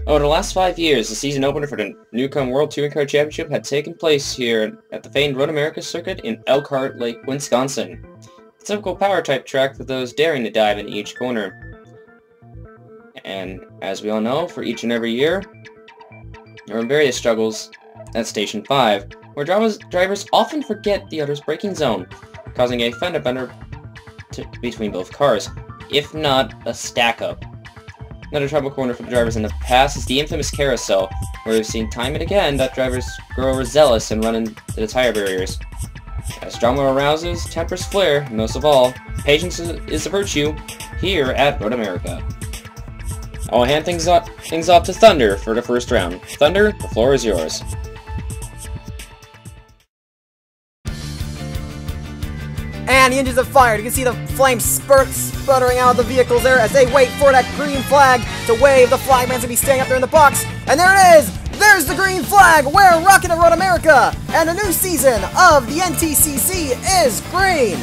Over the last 5 years, the season opener for the Neucom World Touring Car Championship had taken place here at the famed Road America circuit in Elkhart Lake, Wisconsin. A typical power-type track for those daring to dive into each corner. And, as we all know, for each and every year, there are various struggles at Station 5, where drivers often forget the other's braking zone, causing a fender bender between both cars, if not a stack-up. Another trouble corner for the drivers in the past is the infamous carousel, where we've seen time and again that drivers grow overzealous and run into the tire barriers. As drama arouses, tempers flare, and most of all, patience is a virtue here at Road America. I'll hand things off to Thunder for the first round. Thunder, the floor is yours. And the engines have fired. You can see the flames sputtering out of the vehicles there as they wait for that green flag to wave. The flagman's gonna be staying up there in the box. And there it is! There's the green flag! We're rocking at Road America! And the new season of the NTCC is green!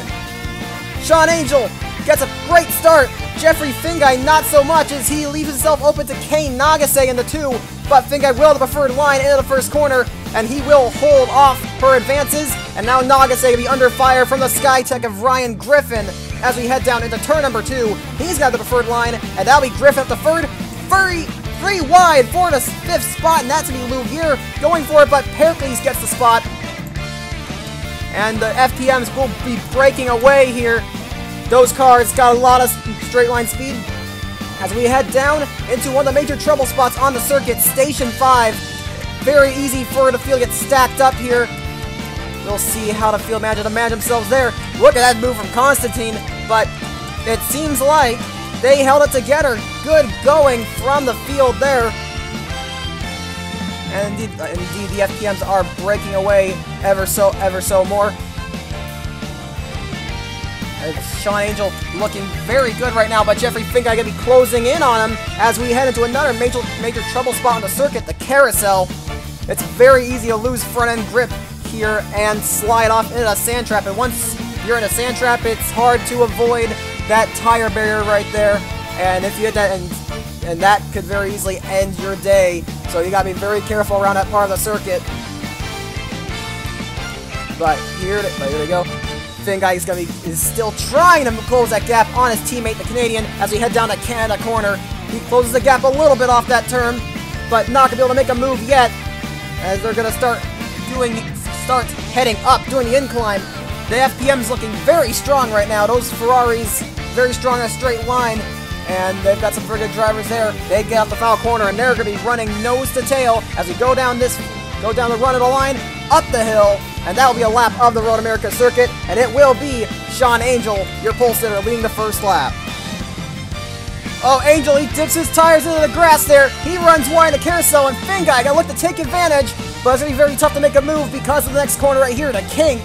Sean Angel gets a great start. Jeffrey Fingai not so much as he leaves himself open to Kane Nagase in the 2, but Fingai will the preferred line into the first corner, and he will hold off her advances, and now Nagase will be under fire from the Skytech of Ryan Griffin as we head down into turn number 2. He's got the preferred line, and that'll be Griffin at the third, three wide for the 5th spot, and that's going to be Lou Gear going for it, but Pericles gets the spot, and the FPMs will be breaking away here. Those cars got a lot of straight line speed as we head down into one of the major trouble spots on the circuit, Station 5. Very easy for the field to get stacked up here. We'll see how the field manager to manage themselves there. Look at that move from Constantine, but it seems like they held it together. Good going from the field there. And indeed the FPMs are breaking away ever so more. Sean Angel looking very good right now, but Jeffrey Fingai gonna be closing in on him as we head into another major trouble spot on the circuit, the carousel. It's very easy to lose front end grip here and slide off into a sand trap. And once you're in a sand trap, it's hard to avoid that tire barrier right there. And if you hit that, and that could very easily end your day. So you gotta be very careful around that part of the circuit. But here we go. Fingai is still trying to close that gap on his teammate, the Canadian, as we head down to Canada corner. He closes the gap a little bit off that turn, but not gonna be able to make a move yet, as they're gonna start heading up, doing the incline. The FPM's looking very strong right now. Those Ferraris very strong in a straight line, and they've got some very good drivers there. They get out the foul corner, and they're gonna be running nose to tail as we go down the run of the line, up the hill. And that will be a lap of the Road America circuit, and it will be Sean Angel, your pole sitter, leading the first lap. Oh, Angel, he dips his tires into the grass there. He runs wide in the carousel, and Fingai got to look to take advantage, but it's going to be very tough to make a move because of the next corner right here, the kink.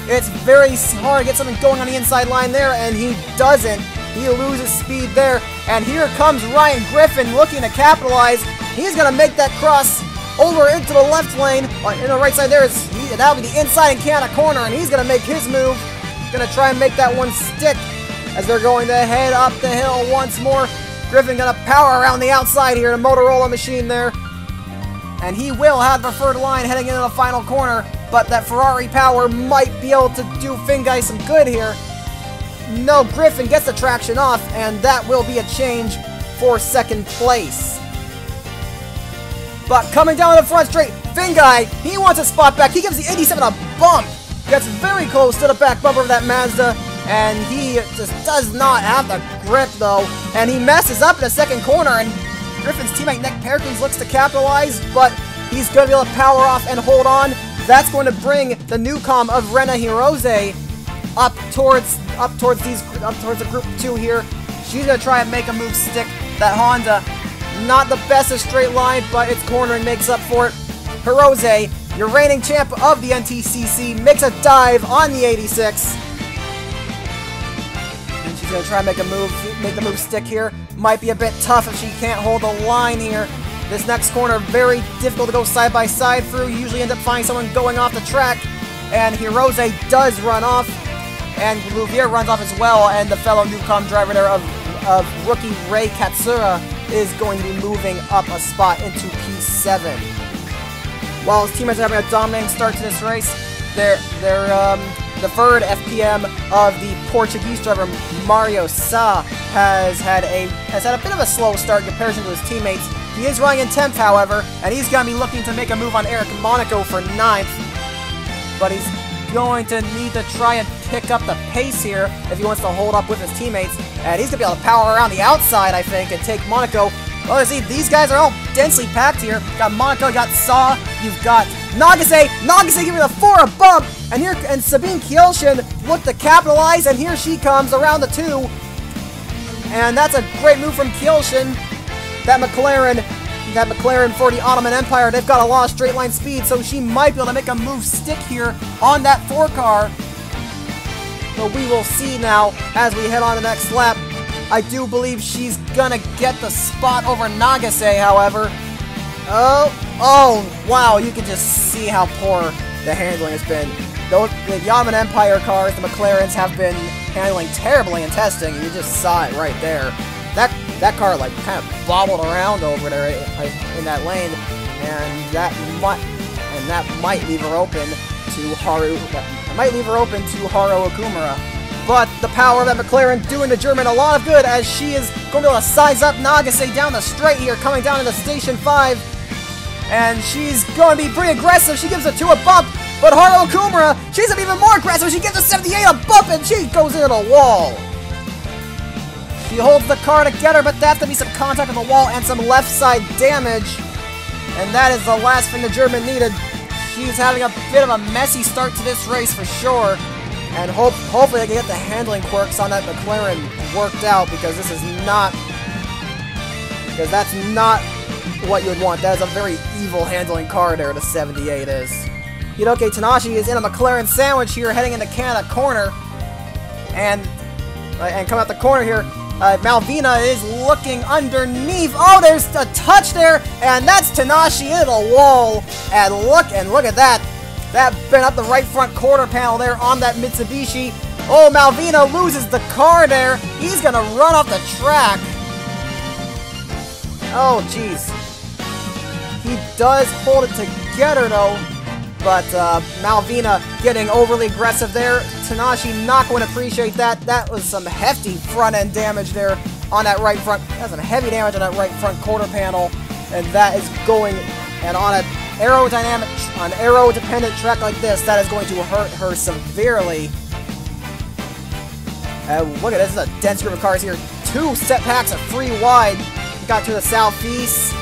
It's very hard to get something going on the inside line there, and he doesn't. He loses speed there, and here comes Ryan Griffin looking to capitalize. He's going to make that cross over into the left lane. In the right side there, that'll be the inside and Canada corner, and he's going to make his move. Going to try and make that one stick as they're going to head up the hill once more. Griffin going to power around the outside here, the Motorola machine there. And he will have the preferred line heading into the final corner, but that Ferrari power might be able to do Fingai some good here. No, Griffin gets the traction off, and that will be a change for second place. But coming down the front straight, Fingai, he wants a spot back. He gives the 87 a bump. Gets very close to the back bumper of that Mazda, and he just does not have the grip, though. And he messes up in the second corner, and Griffin's teammate Nick Perkins looks to capitalize, but he's going to be able to power off and hold on. That's going to bring the Neucom of Rena Hirose up towards the group 2 here. She's going to try and make a move stick. That Honda, not the best of straight line, but its cornering makes up for it. Hirose, your reigning champ of the NTCC, makes a dive on the 86. And she's going to try and make the move stick here. Might be a bit tough if she can't hold the line here. This next corner, very difficult to go side by side through. You usually end up finding someone going off the track. And Hirose does run off. And Louvier runs off as well. And the fellow Neucom driver there of rookie Ray Katsura is going to be moving up a spot into P7. While his teammates are having a dominating start to this race, the third FPM of the Portuguese driver Mario Sá has had a bit of a slow start in comparison to his teammates. He is running in 10th, however, and he's going to be looking to make a move on Eric Monaco for 9th. But he's going to need to try and pick up the pace here if he wants to hold up with his teammates. And he's going to be able to power around the outside, I think, and take Monaco. Well, you see, these guys are all densely packed here. You got Monaco, you got Sá, you've got Nagase. Nagase giving the 4 a bump, and Sabine Kielchen looked to capitalize, and here she comes around the 2. And that's a great move from Kielchen. That McLaren for the Ottoman Empire, they've got a lot of straight line speed, so she might be able to make a move stick here on that 4 car. But we will see now as we head on to the next lap. I do believe she's gonna get the spot over Nagase, however. Oh, wow, you can just see how poor the handling has been. The Ottoman Empire cars, the McLarens, have been handling terribly in testing. You just saw it right there. That car, like, kind of bobbled around over there in that lane, and that might leave her open to Haru. That might leave her open to Haru Okumura. But the power of that McLaren doing the German a lot of good, as she is going to be able to size up Nagase down the straight here, coming down into Station 5. And she's going to be pretty aggressive. She gives a 2 a bump, but Haru Okumura, she's even more aggressive. She gives a 78 a bump, and she goes into the wall. She holds the car together, but that's going to be some contact on the wall and some left side damage. And that is the last thing the German needed. She's having a bit of a messy start to this race for sure. And hopefully they can get the handling quirks on that McLaren worked out, because this is not... Because that's not what you would want. That is a very evil handling car there, the 78 is. Hiroki Tanashi is in a McLaren sandwich here, heading into Canada corner. And coming out the corner here, Malvina is looking underneath. Oh, there's a touch there, and that's Tanashi into the wall. And look at that. That bent up the right front quarter panel there on that Mitsubishi. Oh, Malvina loses the car there. He's going to run off the track. Oh, jeez. He does hold it together, though. But Malvina getting overly aggressive there. Tanashi not going to appreciate that. That was some hefty front-end damage there on that right front. That's some heavy damage on that right front quarter panel. And that is going... And on an aero-dependent track like this, that is going to hurt her severely. Look at this. This is a dense group of cars here. 2 set packs of free wide. We got to the southeast.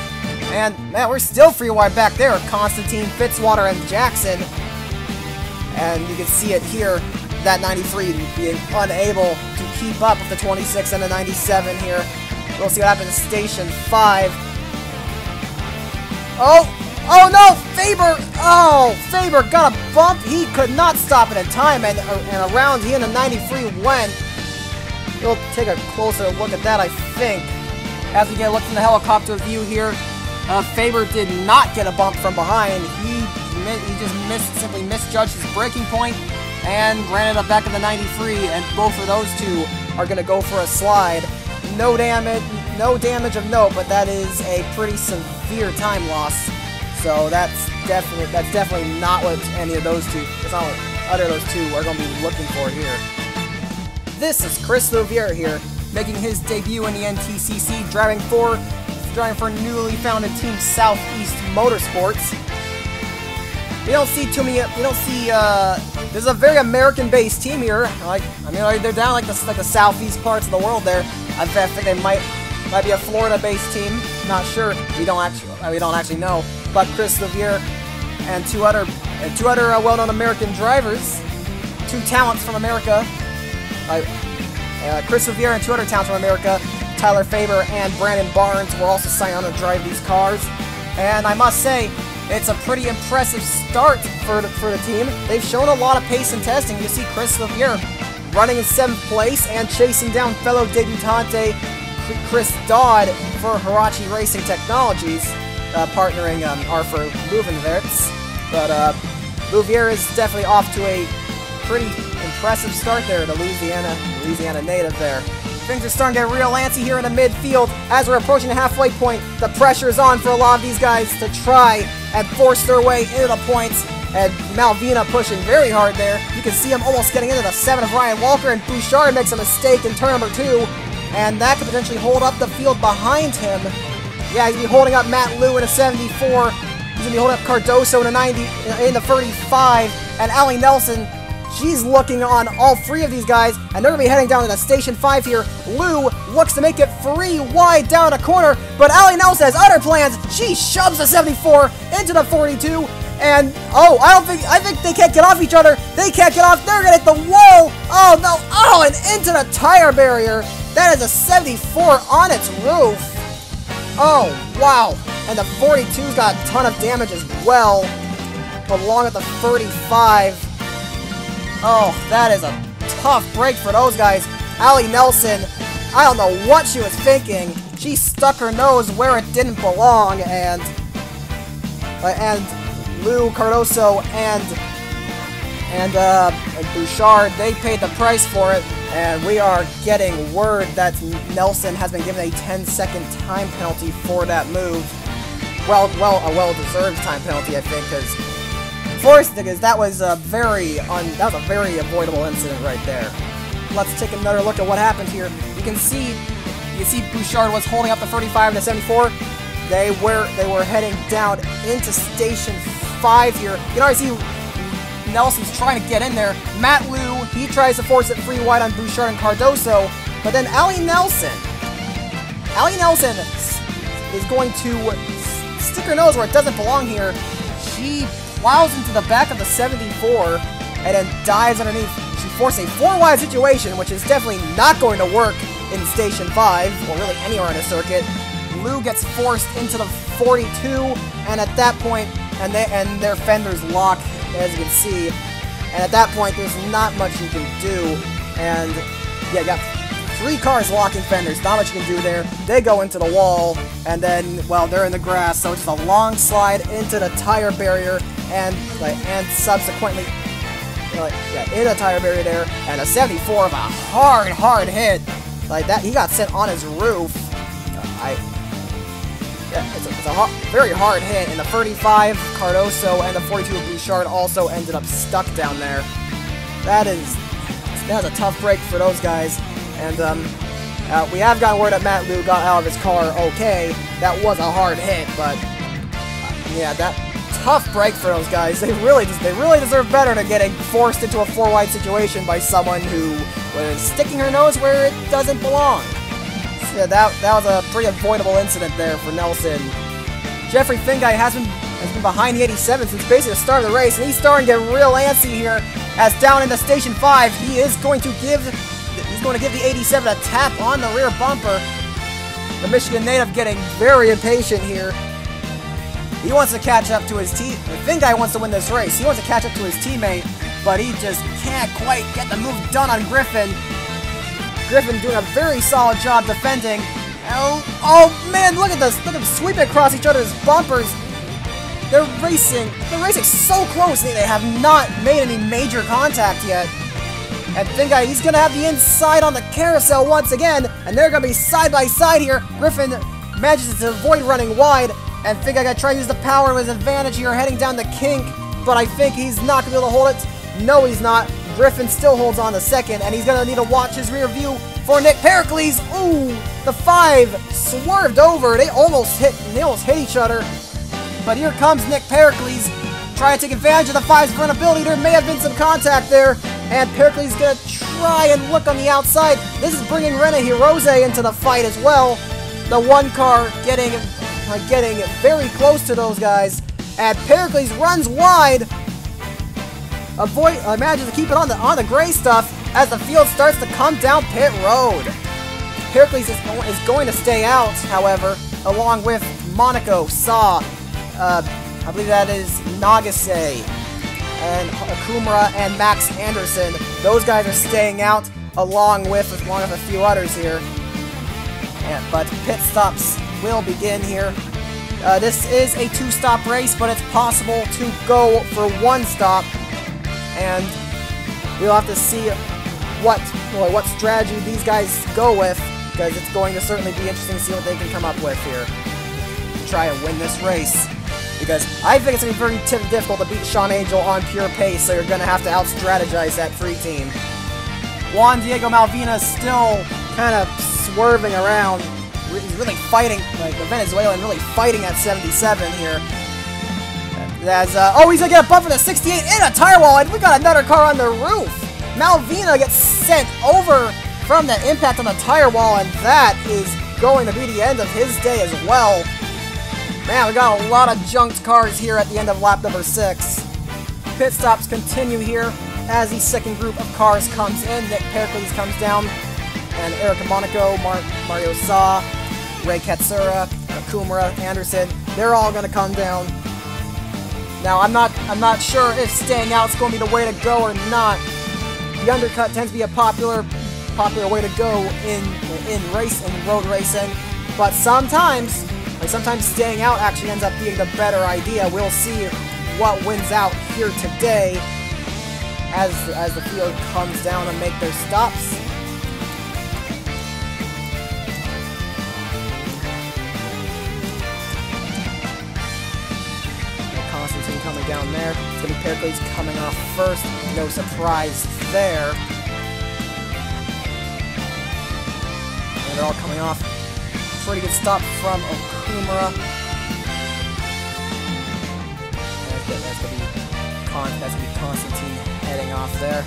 And, man, we're still free wide back there. Constantine, Fitzwater, and Jackson. And you can see it here. That 93 being unable to keep up with the 26 and the 97 here. We'll see what happens in Station 5. Oh no, Faber! Oh, Faber got a bump. He could not stop it in time, and around he and the 93 went. We'll take a closer look at that, I think. As we get a look from the helicopter view here, Faber did not get a bump from behind. He just simply misjudged his braking point and ran it up back in the 93, and both of those two are going to go for a slide. No damage of note, but that is a pretty severe time loss. So that's definitely not what any of those two, it's not what either of those two are going to be looking for here. This is Chris Louvier here, making his debut in the NTCC, driving for newly founded team Southeast Motorsports. This is a very American-based team here. They're down like the southeast parts of the world there. I think they might be a Florida-based team. Not sure. We don't actually know. But Chris Louvier and two other well-known American drivers, 2 talents from America. Chris Louvier and 2 other talents from America, Tyler Faber and Brandon Barnes, were also signed on to drive these cars. And I must say, it's a pretty impressive start for the team. They've shown a lot of pace in testing. You see Chris Louvier running in 7th place and chasing down fellow debutante Chris Dodd for Hirachi Racing Technologies, partnering Arthur Luvenwerts. But Louvier is definitely off to a pretty impressive start there, the Louisiana native there. Things are starting to get real antsy here in the midfield. As we're approaching the halfway point, the pressure is on for a lot of these guys to try and force their way into the points. And Malvina pushing very hard there. You can see him almost getting into the 7 of Ryan Walker, and Bouchard makes a mistake in turn number 2. And that could potentially hold up the field behind him. Yeah, he's going to be holding up Matt Liu in a 74. He's going to be holding up Cardoso in a 90, in the 35. And Allie Nelson, she's looking on all 3 of these guys, and they're going to be heading down to the Station 5 here. Liu looks to make it free wide down the corner, but Allie Nelson has other plans. She shoves the 74 into the 42, and, oh, I think they can't get off each other. They can't get off. They're going to hit the wall. Oh, no. Oh, and into the tire barrier. That is a 74 on its roof. Oh, wow. And the 42's got a ton of damage as well, along with the 35. Oh, that is a tough break for those guys. Allie Nelson, I don't know what she was thinking. She stuck her nose where it didn't belong, and Lou, Cardoso, and Bouchard, they paid the price for it, and we are getting word that Nelson has been given a 10-second time penalty for that move. Well, a well-deserved time penalty, I think, because that was a very avoidable incident right there. Let's take another look at what happened here. You can see Bouchard was holding up the 35 and the 74. They were heading down into Station 5 here. You can already see Nelson's trying to get in there. Matt Liu, he tries to force it free wide on Bouchard and Cardoso, but then Allie Nelson is going to stick her nose where it doesn't belong here. She plows into the back of the 74 and then dives underneath. She forced a 4-wide situation, which is definitely not going to work in Station 5, or really anywhere on the circuit. Liu gets forced into the 42, and at that point, and their fenders lock, as you can see, and at that point, there's not much you can do, and yeah, you got 3 cars locking fenders, not much you can do there. They go into the wall, and then, well, they're in the grass, so it's just a long slide into the tire barrier, and subsequently, in a tire barrier there, and a 74 of a hard hit, like that. He got sent on his roof. It's a very hard hit, and the 35, Cardoso, and the 42 of Bouchard also ended up stuck down there. That was a tough break for those guys, and we have gotten word that Matt Liu got out of his car okay. That was a hard hit, but yeah, that tough break for those guys. They really deserve better than getting forced into a 4-wide situation by someone who was sticking her nose where it doesn't belong. Yeah, that was a pretty avoidable incident there for Nelson. Jeffrey Finguy has been behind the 87 since basically the start of the race, and he's starting to get real antsy here. As down into Station 5, he is going to give the 87 a tap on the rear bumper. The Michigan native getting very impatient here. He wants to catch up to his team. Finguy wants to win this race. He wants to catch up to his teammate, but he just can't quite get the move done on Griffin. Griffin doing a very solid job defending. Oh man, look at this. Look at them sweeping across each other's bumpers. They're racing so close. They have not made any major contact yet. And Finguy, he's going to have the inside on the carousel once again, and they're going to be side by side here. Griffin manages to avoid running wide, and Finguy got to try to use the power to his advantage here, heading down the kink, but I think he's not going to be able to hold it. No, he's not. Griffin still holds on to second, and he's going to need to watch his rear view for Nick Pericles. Ooh, the 5 swerved over. They almost hit each other. But here comes Nick Pericles, trying to take advantage of the 5's vulnerability. There may have been some contact there, and Pericles is going to try and look on the outside. This is bringing Rena Hirose into the fight as well. The 1 car getting very close to those guys, and Pericles runs wide. Manages to keep it on the gray stuff as the field starts to come down pit road. Pericles is going to stay out, however, along with Monaco, Saw, I believe that is Nagase, and Akumura and Max Anderson. Those guys are staying out along with a few others here. But pit stops will begin here. This is a 2-stop race, but it's possible to go for 1 stop. And we'll have to see what strategy these guys go with, because it's going to certainly be interesting to see what they can come up with here to try and win this race. Because I think it's going to be very difficult to beat Sean Angel on pure pace, so you're going to have to out-strategize that free team. Juan Diego Malvina is still kind of swerving around. He's really fighting, like the Venezuelan really fighting at 77 here. As, oh, he's going to get a bump for the 68 in a tire wall, and we got another car on the roof. Malvina gets sent over from the impact on the tire wall, and that is going to be the end of his day as well. Man, we got a lot of junked cars here at the end of lap number 6. Pit stops continue here as the second group of cars comes in. Nick Pericles comes down, and Eric Monaco, Mario Sa, Ray Katsura, Kumara, Anderson, they're all going to come down. Now, I'm not sure if staying out is going to be the way to go or not. The undercut tends to be a popular way to go in road racing, but sometimes staying out actually ends up being the better idea. We'll see what wins out here today as the field comes down and make their stops. Constantine coming down there. It's going to be Pericles coming off first. No surprise there. And they're all coming off. Pretty good stop from Okumura. That's going to be Constantine heading off there.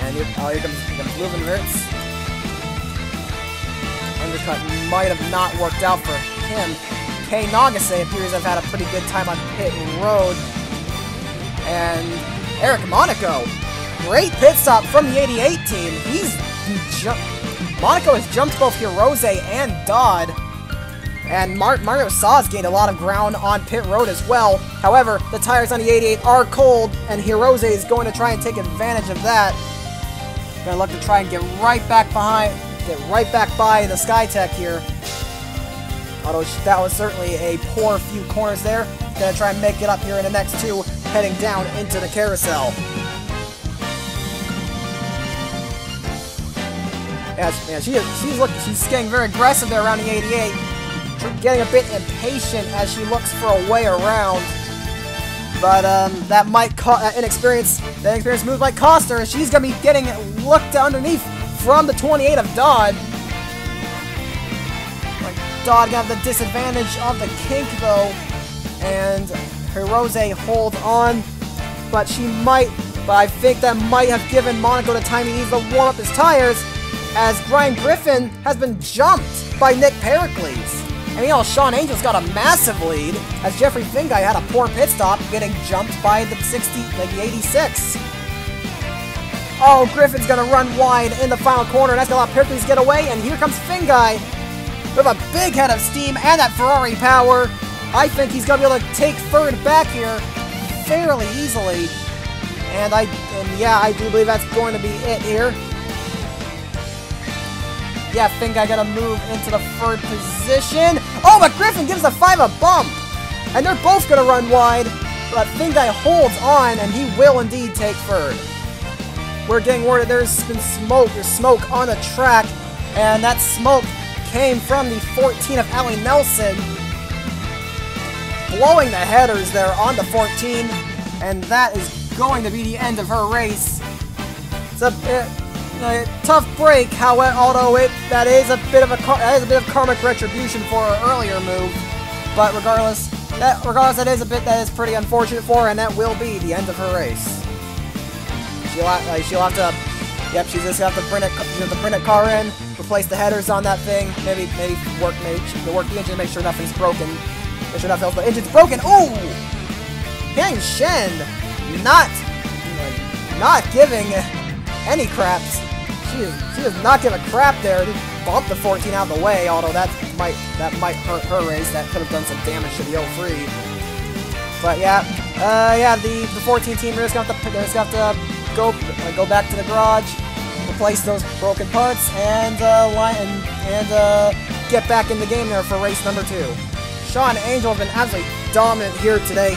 And here comes Leuvenwirtz. Undercut might have not worked out for him. Kei Nagase appears to have had a pretty good time on pit road. And Eric Monaco, great pit stop from the 88 team. Monaco has jumped both Hirose and Dodd. And Mario Sa's gained a lot of ground on pit road as well. However, the tires on the 88 are cold, and Hirose is going to try and take advantage of that. Gonna look to try and get right back by the Skytech here. Although that was certainly a poor few corners there. Gonna try and make it up here in the next two, heading down into the carousel. Yeah, she's getting very aggressive there around the 88. Getting a bit impatient as she looks for a way around. But that inexperienced move might cost her. She's gonna be getting looked underneath from the 28 of Dodd. Dodd gonna have the disadvantage of the kink though, and Hirose holds on, but I think that might have given Monaco the time he needs to warm up his tires, as Brian Griffin has been jumped by Nick Pericles. And you know, Sean Angel's got a massive lead, as Jeffrey Finguy had a poor pit stop, getting jumped by the 86. Oh, Griffin's gonna run wide in the final corner, and that's gonna allow Pericles to get away, and here comes Finguy with a big head of steam and that Ferrari power. I think he's gonna be able to take third back here fairly easily. And yeah, I do believe that's going to be it here. Yeah, Finguy gonna move into the third position. Oh, but Griffin gives the 5 a bump. And they're both gonna run wide, but Finguy holds on, and he will indeed take third. We're getting word that there's been smoke. There's smoke on the track, and that smoke came from the 14 of Allie Nelson, blowing the headers there on the 14, and that is going to be the end of her race. It's a tough break, however, although that is a bit of karmic retribution for her earlier move. But regardless, that is pretty unfortunate for her, and that will be the end of her race. She'll have to. Yep, she's just have to bring a car in, replace the headers on that thing, maybe work the engine, make sure nothing's broken. Make sure nothing else, the engine's broken. Ooh! Yang Shen not giving any craps. She does not give a crap there. Just bump the 14 out of the way, although that might hurt her race. That could have done some damage to the 03. But yeah, the 14 team is gonna have to go back to the garage, replace those broken parts, and get back in the game there for race number 2. Sean Angel has been absolutely dominant here today.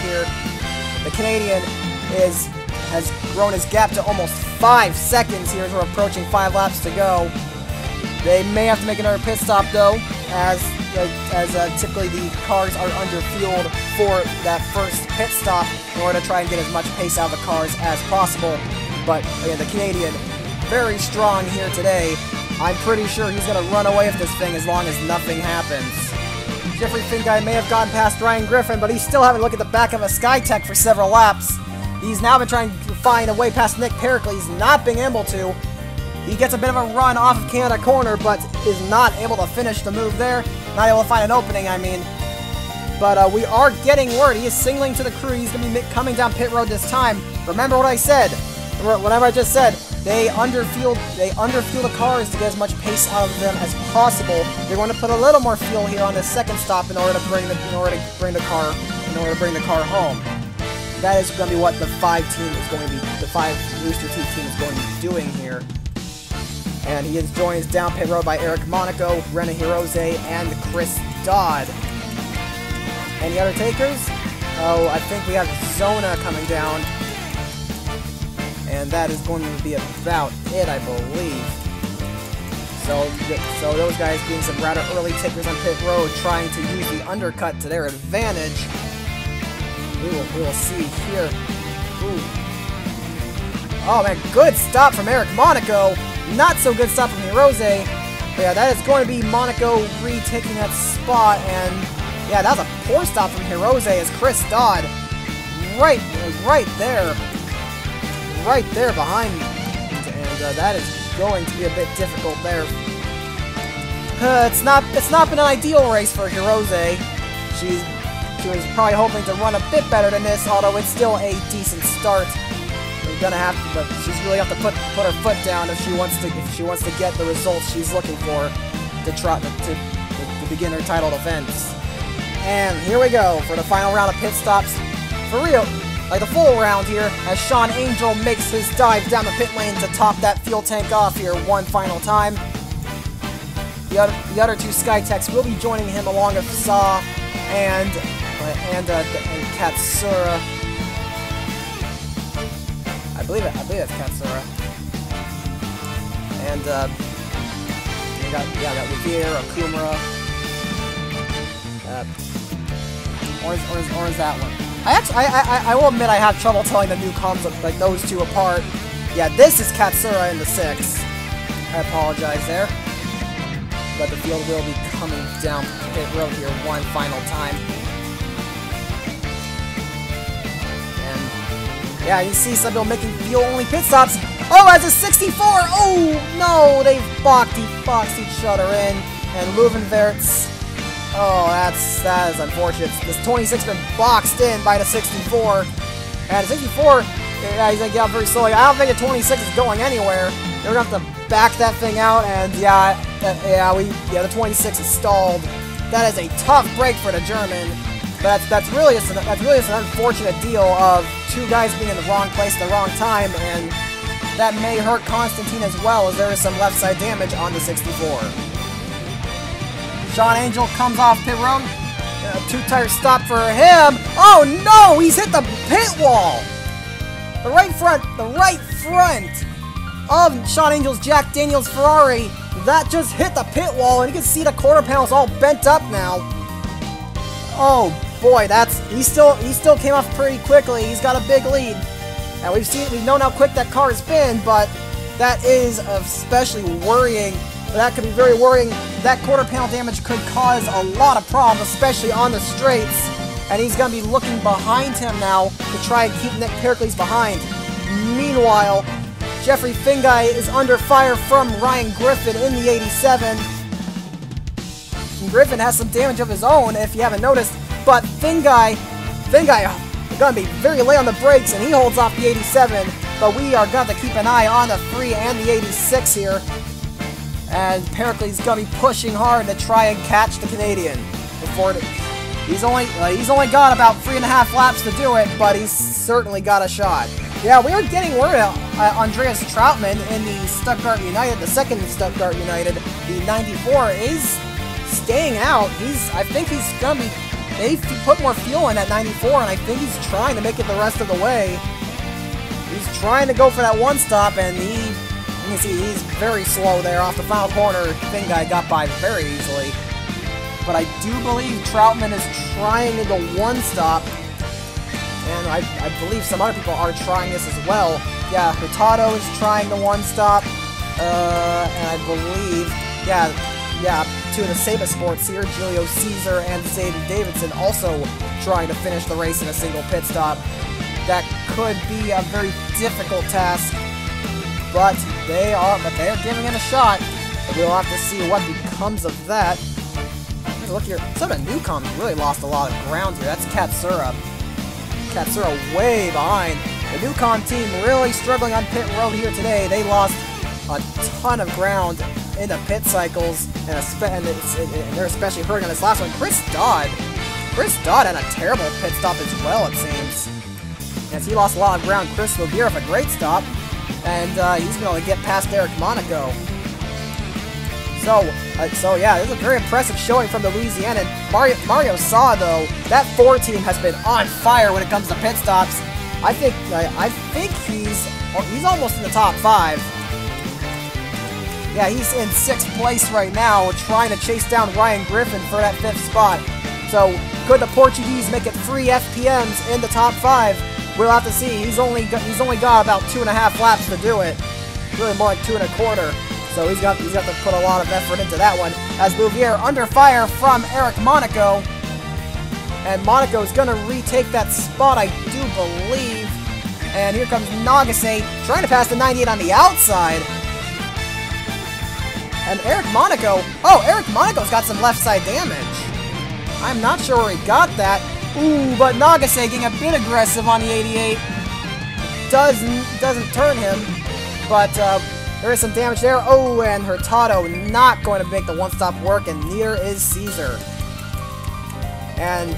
The Canadian has has grown his gap to almost 5 seconds here as we're approaching 5 laps to go. They may have to make another pit stop though, as typically the cars are underfueled for that first pit stop in order to try and get as much pace out of the cars as possible. But again, the Canadian, very strong here today. I'm pretty sure he's going to run away with this thing as long as nothing happens. Jeffrey Finguy may have gotten past Ryan Griffin, but he's still having to look at the back of a Skytech for several laps. He's now been trying to find a way past Nick Pericles, not being able to. He gets a bit of a run off of Canada Corner, but is not able to finish the move there. Not able to find an opening, I mean. But we are getting word. He is signaling to the crew. He's going to be coming down pit road this time. Remember what I said. Whatever I just said. They underfuel the cars to get as much pace out of them as possible. They're going to put a little more fuel here on this second stop in order to bring the car home. That is going to be what the 5 Rooster Teeth team is going to be doing here. And he is joined down pit road by Eric Monaco, Rena Hirose, and Chris Dodd. Any other takers? Oh, I think we have Zona coming down. And that is going to be about it, I believe. So those guys being some rather early takers on pit road, trying to use the undercut to their advantage. We will see here. Ooh. Oh man, good stop from Eric Monaco. Not so good stop from Hirose. But yeah, that is going to be Monaco retaking that spot. And yeah, that was a poor stop from Hirose as Chris Dodd right there behind me. And that is going to be a bit difficult there. It's not been an ideal race for Hirose. She was probably hoping to run a bit better than this, although it's still a decent start. We're gonna have to, but she's really have to put her foot down if she wants to get the results she's looking for to begin her titled events. And here we go for the final round of pit stops. For real, like the full round here, as Sean Angel makes his dive down the pit lane to top that fuel tank off here one final time. The other 2 Skytechs will be joining him along with Saw and Katsura. I believe it's Katsura. And we got Revere, Akumura. Or is that one? I will admit I have trouble telling the Neucoms like those 2 apart. Yeah, this is Katsura in the 6. I apologize there. But the field will be coming down pit road here one final time. And yeah, you see some people making fuel-only pit stops. Oh, as a 64! Oh no, they've boxed each other in. And Leuvenwerts. Oh, that is unfortunate. This 26 has been boxed in by the 64. And the 64, yeah, he's gonna get out very slowly. I don't think the 26 is going anywhere. They're gonna have to back that thing out, and the 26 is stalled. That is a tough break for the German. But that's really just an unfortunate deal of 2 guys being in the wrong place at the wrong time, and that may hurt Constantine as well, as there is some left side damage on the 64. Sean Angel comes off pit road. 2-tire stop for him. Oh no, he's hit the pit wall. The right front of Sean Angel's Jack Daniels Ferrari, that just hit the pit wall, and you can see the quarter panel's all bent up now. Oh boy, he still came off pretty quickly. He's got a big lead, and we've known how quick that car has been, but that is especially worrying. That could be very worrying. That quarter panel damage could cause a lot of problems, especially on the straights. And he's going to be looking behind him now to try and keep Nick Pericles behind. Meanwhile, Jeffrey Finguy is under fire from Ryan Griffin in the 87. And Griffin has some damage of his own, if you haven't noticed. But Finguy is going to be very late on the brakes, and he holds off the 87. But we are going to keep an eye on the 3 and the 86 here. And Pericles is going to be pushing hard to try and catch the Canadian. He's only got about 3.5 laps to do it, but he's certainly got a shot. Yeah, we are getting word of Andreas Trautmann in the Stuttgart United, the second Stuttgart United, the 94, is staying out. I think he's going to be... They put more fuel in that 94, and I think he's trying to make it the rest of the way. He's trying to go for that one stop, and you can see he's very slow there off the final corner. Finn guy got by very easily. But I do believe Troutman is trying the one stop, and I believe some other people are trying this as well. Yeah, Hurtado is trying the one stop, and I believe, yeah, two of the Saba Sports here, Julio Caesar and Zayden Davidson, also trying to finish the race in a single pit stop. That could be a very difficult task, but they are giving it a shot. We'll have to see what becomes of that. Look here, some of Neucom really lost a lot of ground here. That's Katsura. Katsura way behind. The Neucom team really struggling on pit road here today. They lost a ton of ground in the pit cycles, and they're especially hurting on this last one. Chris Dodd had a terrible pit stop as well, it seems. As he lost a lot of ground, Chris Lovier with a great stop, and he's going to get past Eric Monaco. So yeah, this is a very impressive showing from the Louisianan. Mario Saw, though, that 4 team has been on fire when it comes to pit stops. I think he's almost in the top 5. Yeah, he's in 6th place right now, trying to chase down Ryan Griffin for that 5th spot. So, could the Portuguese make it 3 FPMs in the top 5? We'll have to see. He's only got about 2.5 laps to do it. Really more like 2.25. So he's got to put a lot of effort into that one. As Louvier under fire from Eric Monaco. And Monaco's going to retake that spot, I do believe. And here comes Nagase, trying to pass the 98 on the outside. And Eric Monaco's got some left side damage. I'm not sure where he got that. Ooh, but Nagase getting a bit aggressive on the 88. Doesn't turn him, but there is some damage there. Oh, and Hurtado not going to make the one-stop work, and neither is Caesar. And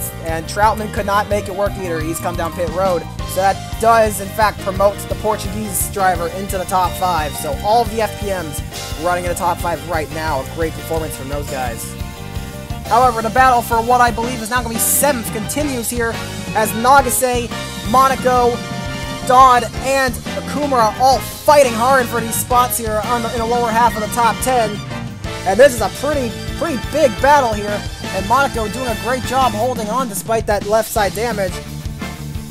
Troutman could not make it work either. He's come down pit road. So that does, in fact, promote the Portuguese driver into the top 5. So all of the FPMs running in the top 5 right now. A great performance from those guys. However, the battle for what I believe is now going to be 7th continues here as Nagase, Monaco, Dodd, and Akumura all fighting hard for these spots here in the lower half of the top 10. And this is a pretty big battle here. And Monaco doing a great job holding on despite that left side damage.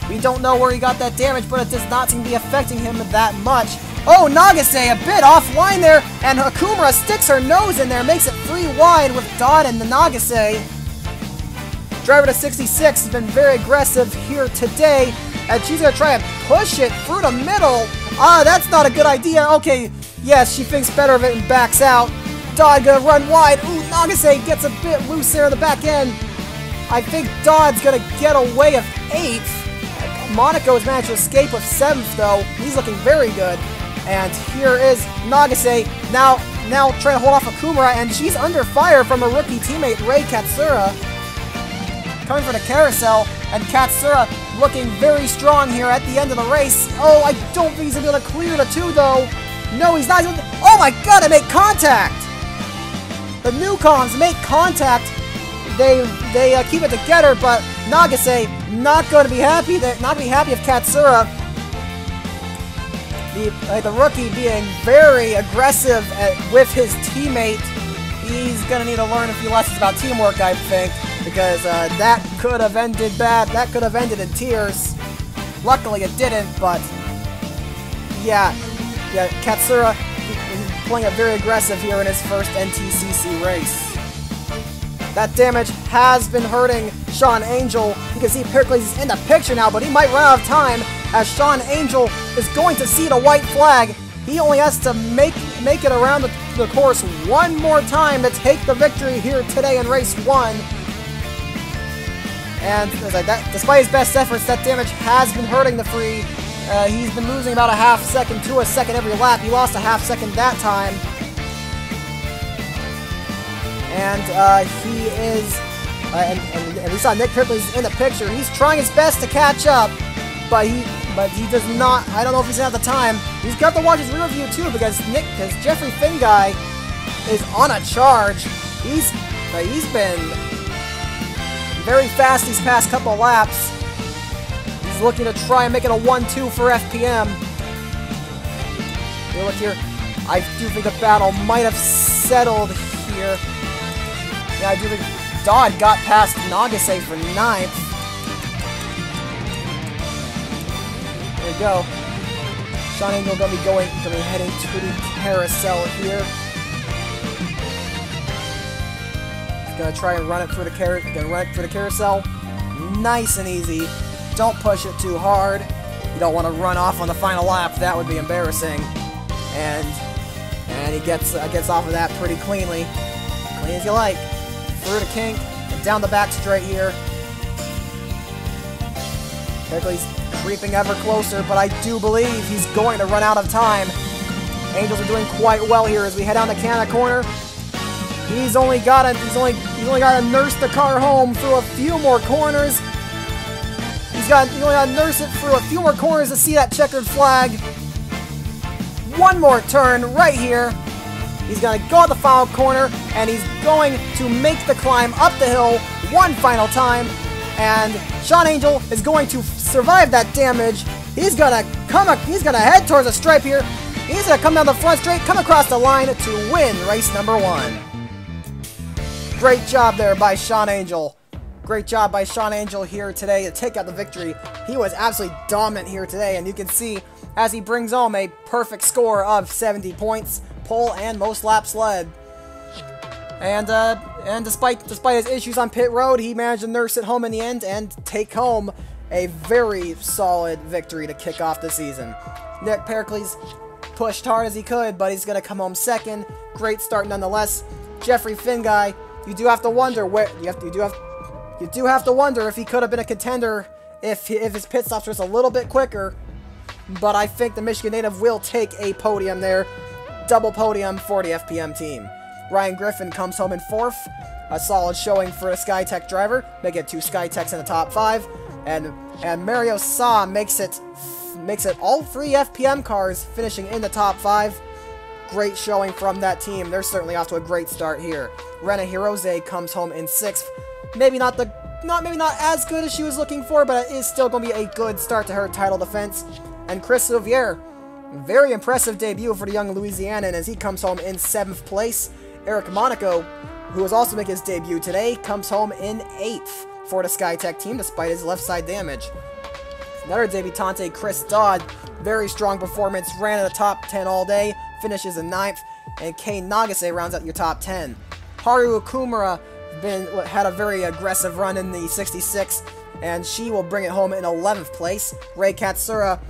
We don't know where he got that damage, but it does not seem to be affecting him that much. Oh, Nagase a bit offline there, and Akumura sticks her nose in there, makes it 3 wide with Dodd and the Nagase. Driver to 66 has been very aggressive here today, and she's going to try and push it through the middle. Ah, that's not a good idea. Okay, yes, she thinks better of it and backs out. Dodd going to run wide. Ooh, Nagase gets a bit loose there in the back end. I think Dodd's going to get away with 8th. Monaco has managed to escape with 7th, though. He's looking very good. And here is Nagase, now trying to hold off Akumura, and she's under fire from a rookie teammate, Ray Katsura. Coming for the carousel, and Katsura looking very strong here at the end of the race. Oh, I don't think he's going to be able to clear the 2, though. No, he's not. Oh my god, they make contact! The Neucoms make contact. They keep it together, but Nagase not going to be happy. They're not going to be happy if Katsura, the rookie, being very aggressive with his teammate. He's going to need to learn a few lessons about teamwork, I think, because that could have ended bad. That could have ended in tears. Luckily, it didn't, but yeah, Katsura is playing it very aggressive here in his first NTCC race. That damage has been hurting Sean Angel. You can see Pericles is in the picture now, but he might run out of time as Sean Angel is going to see the white flag. He only has to make it around the course one more time to take the victory here today in race 1. And despite his best efforts, that damage has been hurting the free. He's been losing about a half second to a second every lap. He lost a half second that time. And he is, and we saw Nick Pericles in the picture. He's trying his best to catch up, but he does not. I don't know if he's going to have the time. He's got to watch his rear view too, because Jeffrey Finn guy is on a charge. He's been very fast these past couple of laps. He's looking to try and make it a 1-2 for FPM. You look here. I do think the battle might have settled here. Yeah, I do think Dodd got past Nagase for 9th. There we go. Sean Angel gonna be heading to the carousel here. He's gonna try and run it for the carousel. Nice and easy. Don't push it too hard. You don't want to run off on the final lap. That would be embarrassing. And he gets off of that pretty cleanly. Clean as you like. Through the kink and down the back straight here. Pericles creeping ever closer, but I do believe he's going to run out of time. Angels are doing quite well here as we head down the Canada corner. He's only got to nurse the car home through a few more corners. He's only got to nurse it through a few more corners to see that checkered flag. One more turn right here. He's going to go at the final corner, and he's going to make the climb up the hill one final time. And Sean Angel is going to survive that damage. He's gonna head towards the stripe here. He's gonna come down the front straight, come across the line to win race number 1. Great job there by Sean Angel. Great job by Sean Angel here today to take out the victory. He was absolutely dominant here today, and you can see as he brings home a perfect score of 70 points, pole and most laps led. And despite his issues on pit road, he managed to nurse it home in the end and take home a very solid victory to kick off the season. Nick Pericles pushed hard as he could, but he's going to come home second. Great start nonetheless. Jeffrey Finguy, you do have to wonder if he could have been a contender if his pit stops were just a little bit quicker. But I think the Michigan native will take a podium there. Double podium for the FPM team. Ryan Griffin comes home in 4th. A solid showing for a SkyTech driver. They get 2 SkyTechs in the top 5. And Mario Sa makes it all 3 FPM cars finishing in the top 5. Great showing from that team. They're certainly off to a great start here. Rena Hirose comes home in 6th. Maybe not as good as she was looking for, but it is still going to be a good start to her title defense. And Chris Louvier, very impressive debut for the young Louisianan as he comes home in 7th place. Eric Monaco, who is also making his debut today, comes home in 8th for the SkyTech team despite his left side damage. Another debutante, Chris Dodd, very strong performance, ran in the top 10 all day, finishes in 9th, and Kane Nagase rounds out your top 10. Haru Okumura had a very aggressive run in the 66, and she will bring it home in 11th place. Ray Katsura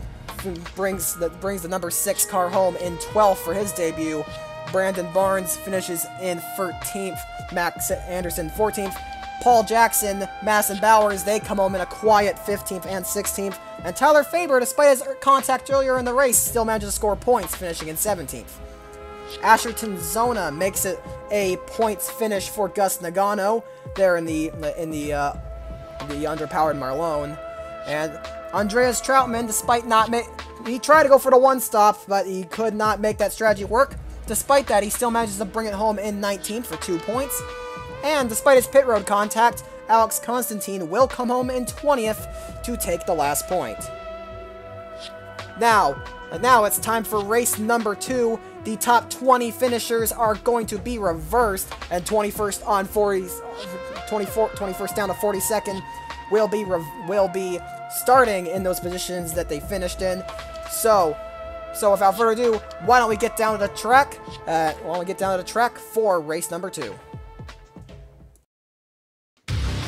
brings the number 6 car home in 12th for his debut. Brandon Barnes finishes in 13th. Max Anderson 14th. Paul Jackson, Madison Bowers, they come home in a quiet 15th and 16th. And Tyler Faber, despite his contact earlier in the race, still manages to score points, finishing in 17th. Asherton Zona makes it a points finish for Gus Nagano there in the underpowered Marlone. And Andreas Troutman, despite he tried to go for the 1-stop, but he could not make that strategy work. Despite that, he still manages to bring it home in 19th for 2 points. And despite his pit road contact, Alex Constantine will come home in 20th to take the last point. Now it's time for race number 2. The top 20 finishers are going to be reversed, and 21st down to 42nd will be starting in those positions that they finished in. So without further ado, why don't we get down to the track? For race number 2.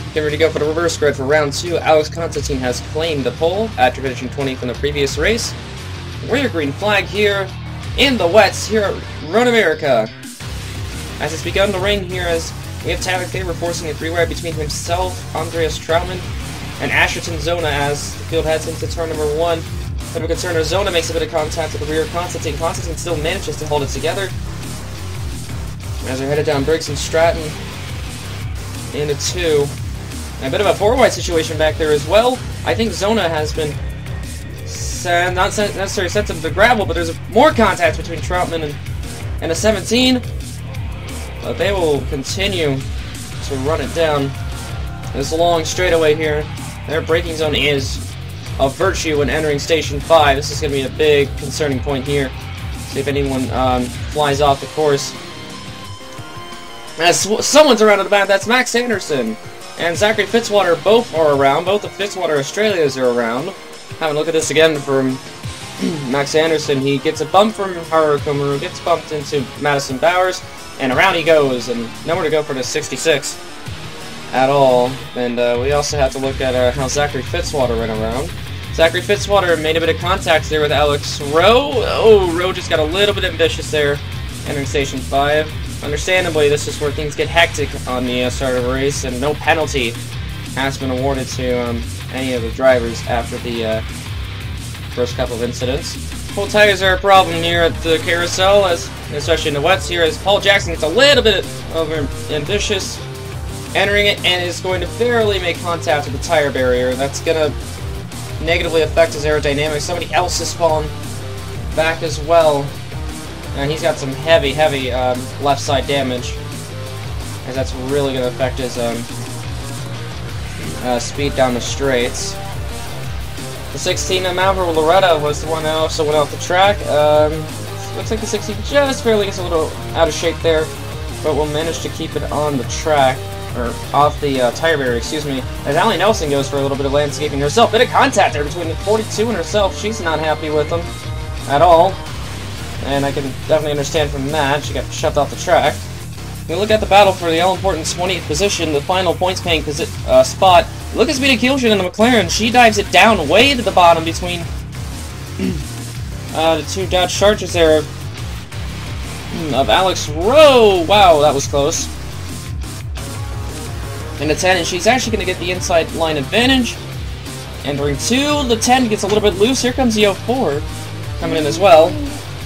Getting ready to go for the reverse grid for round 2. Alex Constantine has claimed the pole after finishing 20th in the previous race. Wear your green flag here in the wets here at Road America. As it's begun to rain here, as we have Tyler Faber forcing a 3-wide between himself, Andreas Troutman, and Asherton Zona as the field heads into turn number 1. But of concern, Zona makes a bit of contact with the rear Constantine. Constantine still manages to hold it together. As they're headed down Briggs and Stratton into 2. And a bit of a 4-wide situation back there as well. I think Zona has been not necessarily sent to the gravel, but there's more contact between Troutman and a 17. But they will continue to run it down this long straightaway here. Their braking zone is a virtue when entering Station 5. This is going to be a big concerning point here. See if anyone flies off the course. As someone's around at the back, that's Max Anderson. And Zachary Fitzwater both are around. Both the Fitzwater Australias are around. Having a look at this again from Max Anderson. He gets a bump from Harukumaru, gets bumped into Madison Bowers, and around he goes, and nowhere to go for the 66 at all. And we also have to look at how Zachary Fitzwater went around. Zachary Fitzwater made a bit of contact there with Alex Rowe. Oh, Rowe just got a little bit ambitious there, entering Station 5. Understandably, this is where things get hectic on the start of a race, and no penalty has been awarded to any of the drivers after the first couple of incidents. Full tires are a problem here at the carousel, especially in the wets here, as Paul Jackson gets a little bit of ambitious entering it, and is going to barely make contact with the tire barrier. That's going to negatively affect his aerodynamics. Somebody else has fallen back as well. And he's got some heavy left side damage, as that's really going to affect his speed down the straights. The 16 Malvern Loretta was the one that also went off the track. Looks like the 16 just barely gets a little out of shape there, but will manage to keep it on the track, or off the tire barrier, excuse me, as Allie Nelson goes for a little bit of landscaping herself. Bit of contact there between the 42 and herself. She's not happy with them at all. And I can definitely understand from that. She got shoved off the track. We look at the battle for the all-important 20th position, the final points-paying spot. Look at Speedy Kielschen in the McLaren. She dives it down way to the bottom between the two Dodge Chargers there of Alex Rowe. Wow, that was close. And the 10, and she's actually going to get the inside line advantage. Entering 2, the 10 gets a little bit loose. Here comes the 04 coming in as well.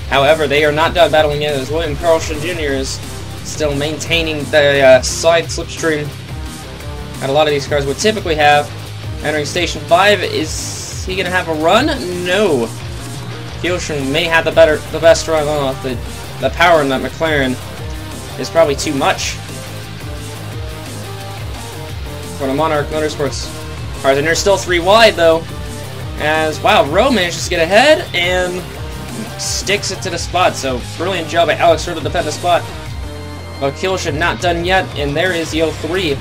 However, they are not done battling yet, as William Carlson Jr. is still maintaining the side slipstream that a lot of these cars would typically have. Entering Station 5, is he going to have a run? No. Kielschen may have the best run off. The power in that McLaren is probably too much for the Monarch Motorsports cars. And they're still 3 wide, though. As, wow, Rowe manages to get ahead and sticks it to the spot. So, brilliant job by Alex Rowe to defend the spot. But Kielschen not done yet, and there is the 03.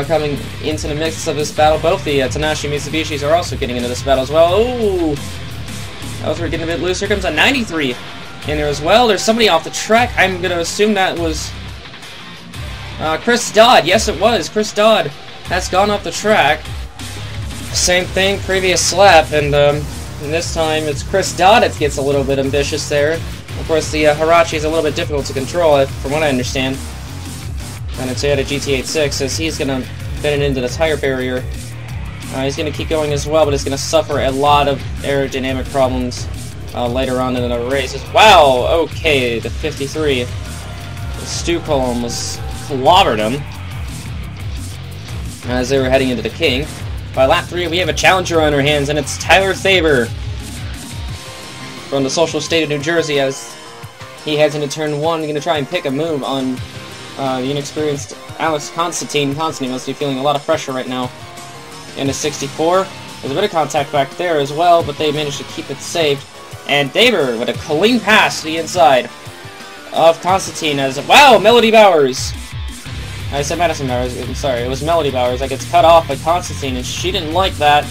Coming into the mix of this battle. Both the Tanashi Mitsubishis are also getting into this battle as well. Oh! Those were getting a bit loose. Here comes a 93 in there as well. There's somebody off the track. I'm going to assume that was Chris Dodd. Yes, it was. Chris Dodd has gone off the track. Same thing, previous slap, and this time it's Chris Dodd that gets a little bit ambitious there. Of course, the Hirachi is a little bit difficult to control, from what I understand. And it's at a GT86, as he's going to bend it into the tire barrier. He's going to keep going as well, but it's going to suffer a lot of aerodynamic problems later on in the race. Wow, okay, the 53. Stookholm was clobbered him as they were heading into the King. By lap 3, we have a challenger on our hands, and it's Tyler Faber from the social state of New Jersey, as he heads into turn 1, going to try and pick a move on the inexperienced Alex Constantine. Constantine must be feeling a lot of pressure right now in a 64. There's a bit of contact back there as well, but they managed to keep it saved. And Faber with a clean pass to the inside of Constantine as, wow, Melody Bowers. I said Madison Bowers, I'm sorry, it was Melody Bowers that gets cut off by Constantine, and she didn't like that.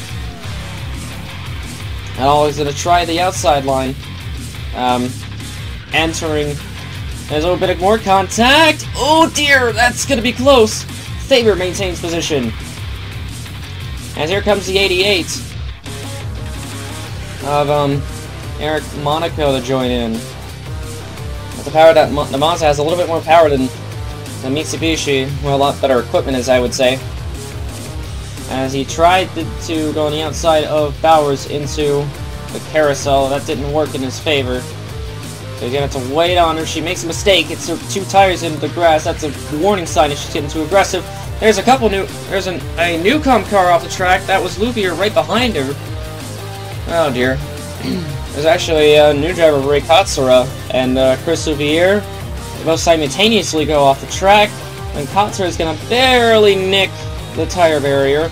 And always going to try the outside line. Entering. There's a little bit of more contact. Oh dear, that's going to be close. Faber maintains position. And here comes the 88 of Eric Monaco to join in. With the power that the Mazda has a little bit more power than the Mitsubishi, well, a lot better equipment, as I would say. As he tried to go on the outside of Bowers into the carousel, that didn't work in his favor. So he's gonna have to wait on her. She makes a mistake. It's her 2 tires into the grass. That's a warning sign if she's getting too aggressive. There's a couple there's a Neucom car off the track. That was Louvier right behind her. Oh dear. There's actually a new driver, Ray Katsura, and Chris Louvier. They both simultaneously go off the track, and Katsura is going to barely nick the tire barrier,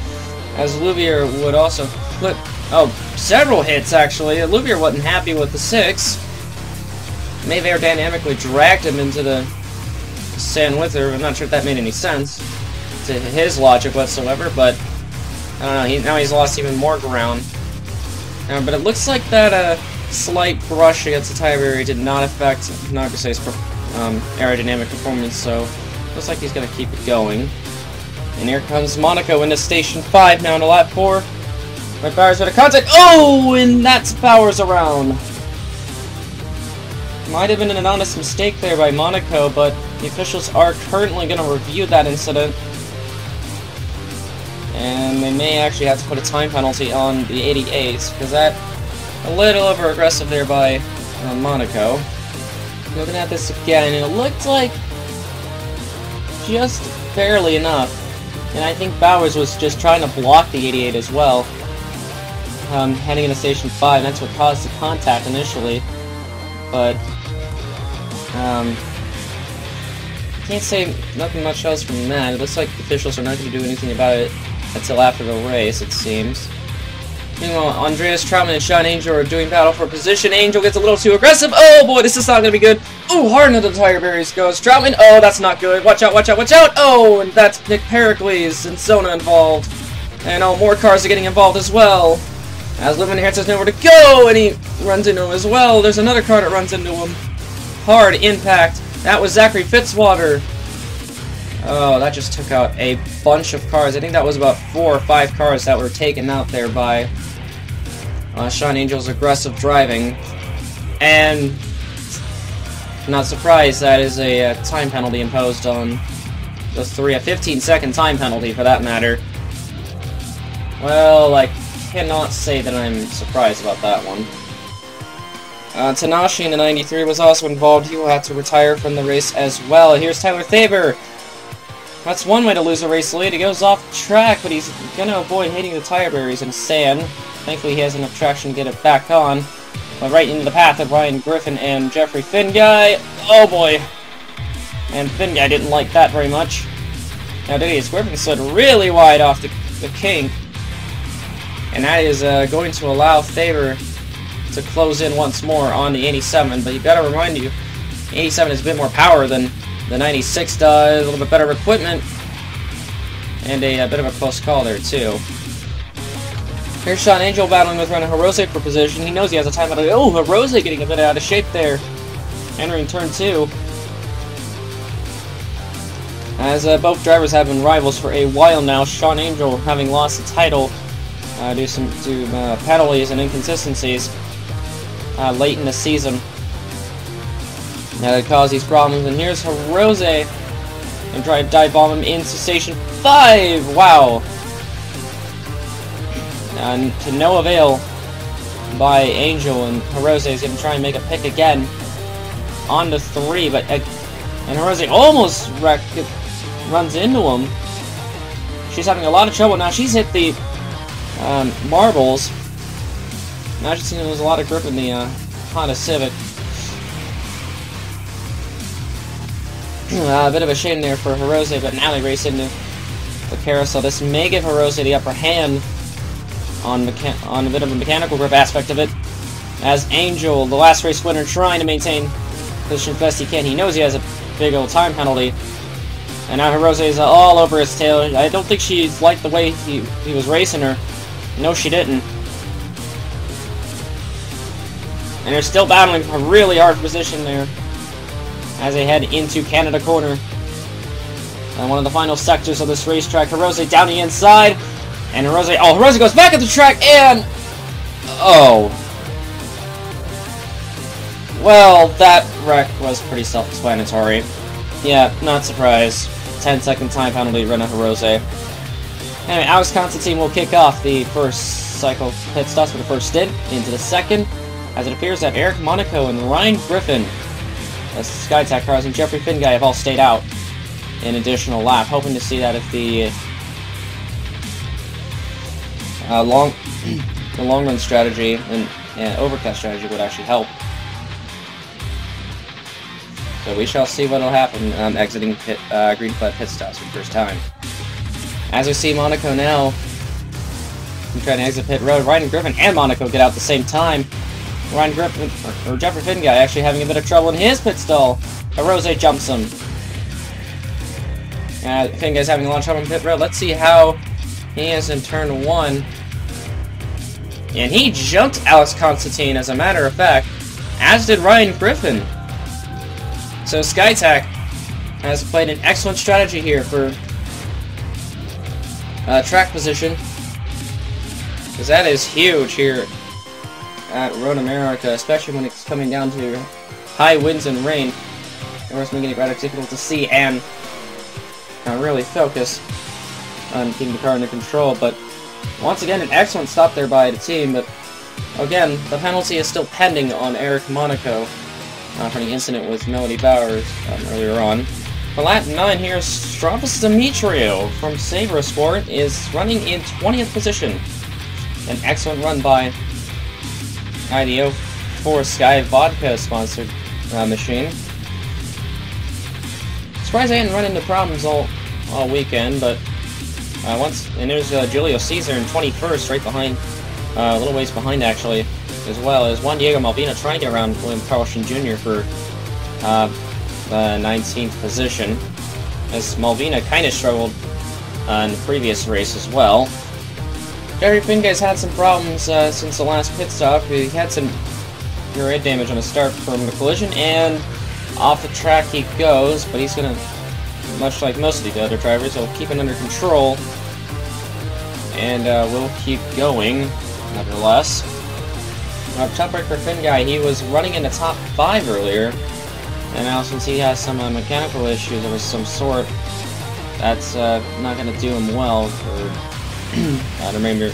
as Louvier would also flip. Oh, several hits, actually. Louvier wasn't happy with the 6. May have aerodynamically dragged him into the sand with her. I'm not sure if that made any sense to his logic whatsoever, but I don't know. Now he's lost even more ground. But it looks like that slight brush against the tire barrier did not affect Nagase's aerodynamic performance, so looks like he's going to keep it going. And here comes Monaco into Station 5 now into lap 4. Right, Bowers with a contact. Oh, and that's Bowers around. Might have been an honest mistake there by Monaco, but the officials are currently going to review that incident. And they may actually have to put a time penalty on the 88s, because that a little over-aggressive there by Monaco. Looking at this again, and it looked like just barely enough. And I think Bowers was just trying to block the 88 as well. Heading into Station 5, and that's what caused the contact initially. But can't say nothing much else from that. It looks like the officials are not going to do anything about it until after the race, it seems. Meanwhile, Andreas Trautmann and Sean Angel are doing battle for position. Angel gets a little too aggressive. Oh boy, this is not going to be good. Ooh, hard into the tire barriers goes Trautmann. Oh, that's not good. Watch out, watch out, watch out. Oh, and that's Nick Pericles and Sona involved. And oh, more cars are getting involved as well. As Livenhurst has nowhere to go, and he runs into him as well. There's another car that runs into him. Hard impact. That was Zachary Fitzwater. Oh, that just took out a bunch of cars. I think that was about 4 or 5 cars that were taken out there by Sean Angel's aggressive driving. And not surprised, that is a time penalty imposed on those 3. A 15-second time penalty, for that matter. Well, I cannot say that I'm surprised about that one. Tanashi in the 93 was also involved. He will have to retire from the race as well. Here's Tyler Thaber. That's one way to lose a race lead. He goes off track, but he's going to avoid hitting the tire barriers in sand. Thankfully, he has enough traction to get it back on. But right into the path of Ryan Griffin and Jeffrey Finguy. Oh boy. And Finguy didn't like that very much. Now, Didius Griffin slid really wide off the kink. And that is going to allow Thaber to close in once more on the 87. But you've got to remind you, the 87 has a bit more power than the 96 does, a little bit better equipment, and a bit of a close call there, too. Here's Sean Angel battling with Renan Hirose for position. He knows he has a time penalty. Oh, Hirose getting a bit out of shape there, entering turn 2. As both drivers have been rivals for a while now, Sean Angel having lost the title due to penalties and inconsistencies late in the season. That caused these problems, and here's Hirose, and try to dive bomb him into Station 5! Wow! And to no avail by Angel, and Hirose is going to try and make a pick again on the 3, but and Hirose almost runs into him. She's having a lot of trouble now. She's hit the marbles. Now she's seeing there's a lot of grip in the Honda Civic. A bit of a shame there for Hirose, but now they race into the carousel. This may give Hirose the upper hand on a bit of a mechanical grip aspect of it. As Angel, the last race winner, trying to maintain position as best he can. He knows he has a big old time penalty. And now Hirose is all over his tail. I don't think she liked the way he was racing her. No, she didn't. And they're still battling for a really hard position there as they head into Canada Corner. And one of the final sectors of this racetrack. Hirose down the inside. And Hirose goes back at the track and... Oh. Well, that wreck was pretty self-explanatory. Yeah, not surprised. 10-second time penalty, Renan Hirose. Anyway, Alex Constantine will kick off the first cycle pit stops for the first stint into the second, as it appears that Eric Monaco and Ryan Griffin, the SkyTech cars, and Jeffrey Finguy have all stayed out an additional lap, hoping to see that if the long run strategy and overcut strategy would actually help. So we shall see what will happen exiting green flag pit stops for the first time. As we see Monaco now trying to exit pit road. Ryan Griffin and Monaco get out at the same time. Ryan Griffin, or Jeffrey Finn guy, actually having a bit of trouble in his pit stall. Hirose jumps him. Finn guy's having a lot of trouble in pit road. Let's see how he is in turn 1. And he jumped Alex Constantine, as a matter of fact, as did Ryan Griffin. So SkyTac has played an excellent strategy here for track position, because that is huge here at Road America, especially when it's coming down to high winds and rain. Of course, making it rather difficult to see and really focus on keeping the car under control. But once again, an excellent stop there by the team. But again, the penalty is still pending on Eric Monaco for the incident with Melody Bowers earlier on. For lap 9 here, Stravis Demetrio from Sabre Sport is running in 20th position. An excellent run by IDO for Sky Vodka sponsored machine. Surprised they hadn't run into problems all weekend, but and there's Julio Caesar in 21st, right behind, a little ways behind actually, as well as Juan Diego Malvina trying to get around William Carlson Jr. for the 19th position, as Malvina kind of struggled in the previous race as well. Jerry Fingay's had some problems since the last pit stop. He had some rear end damage on his start from the collision, and off the track he goes, but he's going to, much like most of the other drivers, he'll keep it under control, and will keep going, nevertheless. Top right for Fingay, he was running in the top 5 earlier, and now since he has some mechanical issues of some sort, that's not going to do him well for the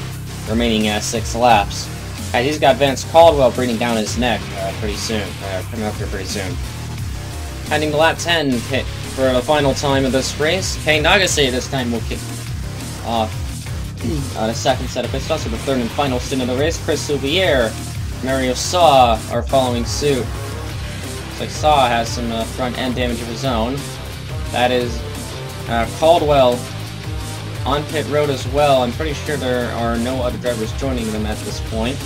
remaining 6 laps. He's got Vance Caldwell breathing down his neck pretty soon, coming up here pretty soon. Heading to lap 10 for the final time of this race. Kei Nagase this time will kick off the second set of pit stops for the third and final stint of the race. Chris Soubier, Mario Saw are following suit. Looks like Saw has some front end damage of his own. That is Caldwell on pit road as well. I'm pretty sure there are no other drivers joining them at this point.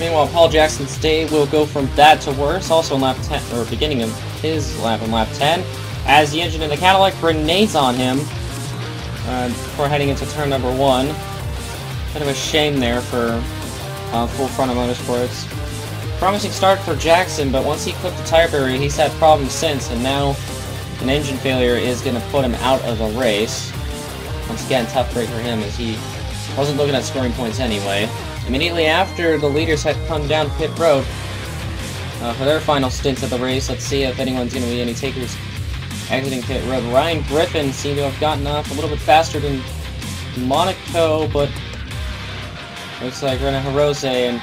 Meanwhile, Paul Jackson's day will go from bad to worse, also in lap 10, or beginning of his lap in lap 10, as the engine in the Cadillac grenades on him before heading into turn number 1. Bit of a shame there for Full Frontal Motorsports. Promising start for Jackson, but once he clipped the tire barrier, he's had problems since, and now an engine failure is going to put him out of the race. Once again, tough break for him, as he wasn't looking at scoring points anyway. Immediately after the leaders had come down pit road for their final stints of the race, let's see if anyone's going to be any takers exiting pit road. Ryan Griffin seemed to have gotten off a little bit faster than Monaco, but looks like René Hirose and